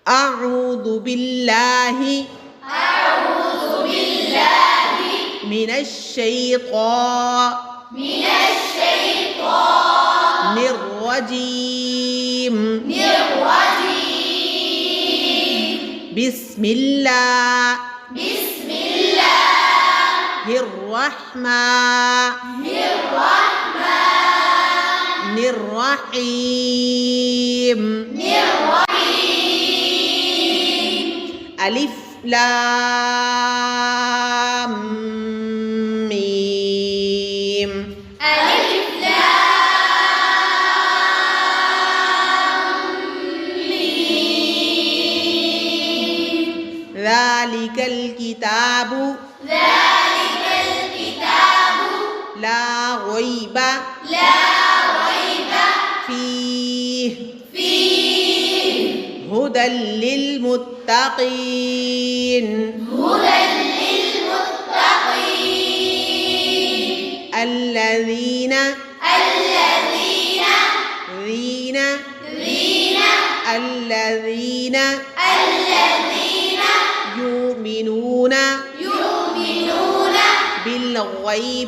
أعوذ بالله من الشيطان الرجيم بسم الله الرحمن الرحيم ألف لام ميم ذلك الكتاب لا ريب فيه هدى للمتقين الذين يؤمنون بالغيب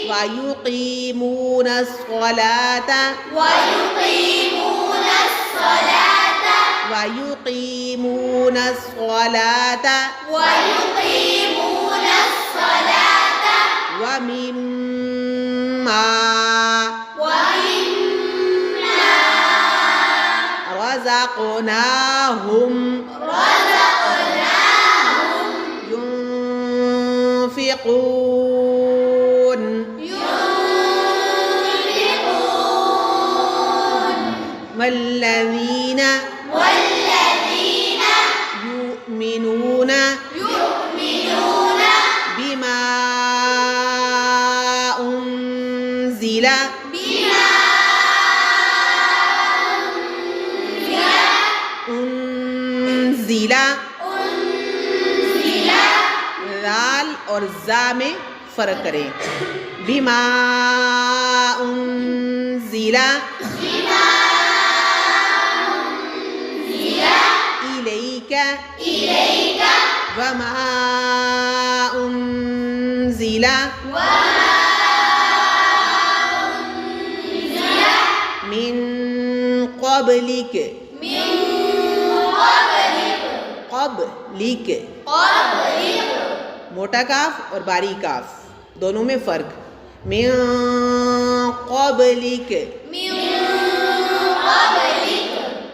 ويقيمون الصلاة ومما رزقناهم ينفقون والذين يؤمنون بما أنزل ذال और जा में फ़र्क करें बिमा उन्ज़िला इलैका वमा उन्ज़िला मिन क़ब्लिक मोटा काफ और बारीक काफ दोनों में फ़र्क मिन क़ब्लिक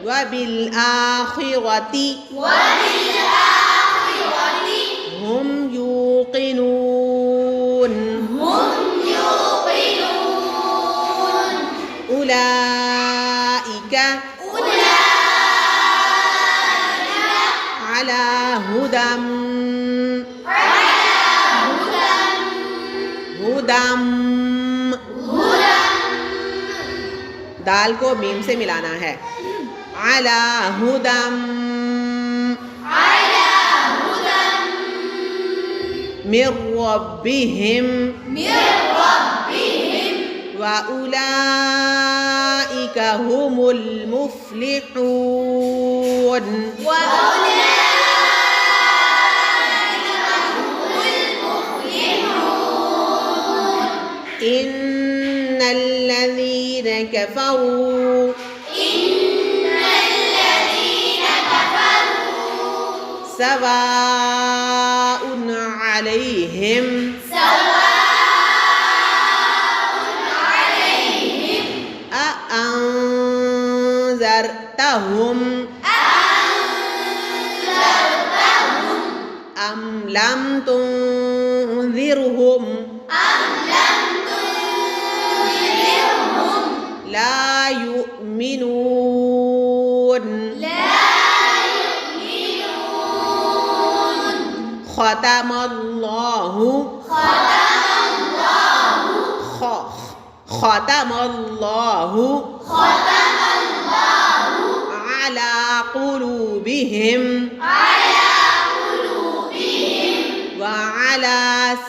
वबिल आखिरति हुम यूक़िनून उलाइका अला हुदम दाल को मीम से मिलाना है अला हुदम मिर रब्बिहिम व उलाइका हुमुल मुफ्लिहून इन्नल्लज़ीन कफ़रू सवाउन अलैहिम अअंज़रतहुम अम लम तुंज़िरहुम ला युमिनून ख़तमल्लाहु अला क़ुलूबिहिम व अला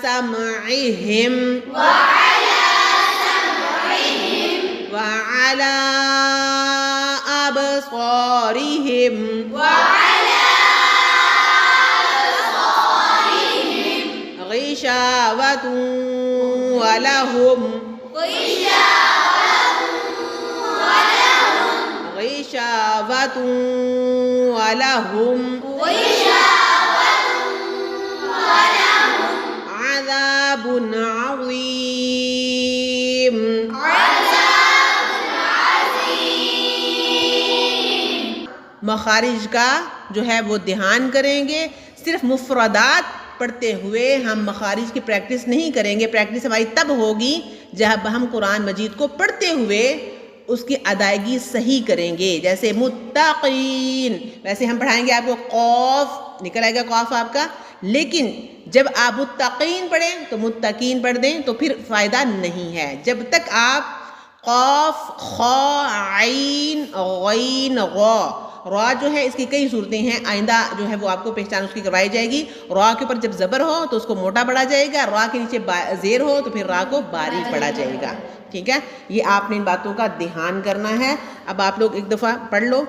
समइहिम वअला अबसारिहिम गिशावतुन वलहुम गिशावतुन वलहुम अज़ाबुन अज़ीम। मखारिज का जो है वो ध्यान करेंगे। सिर्फ मुफरदात पढ़ते हुए हम मखारिज की प्रैक्टिस नहीं करेंगे। प्रैक्टिस हमारी तब होगी जब हम कुरान मजीद को पढ़ते हुए उसकी अदायगी सही करेंगे। जैसे मुत्तकीन, वैसे हम पढ़ाएंगे आपको कौफ निकल आएगा, कौफ आपका, लेकिन जब आप मुत्तकीन पढ़ें तो मुत्तकीन पढ़ दें तो फिर फ़ायदा नहीं है। जब तक आप कौफ खौ आइन गैन गौ, रॉ जो है इसकी कई सूरतें हैं, आइंदा जो है वो आपको पहचान उसकी करवाई जाएगी। रॉ के ऊपर जब ज़बर हो तो उसको मोटा पढ़ा जाएगा, रॉ के नीचे ज़ेर हो तो फिर रा को बारीक पढ़ा जाएगा। ठीक है, ये आपने इन बातों का ध्यान करना है। अब आप लोग एक दफ़ा पढ़ लो।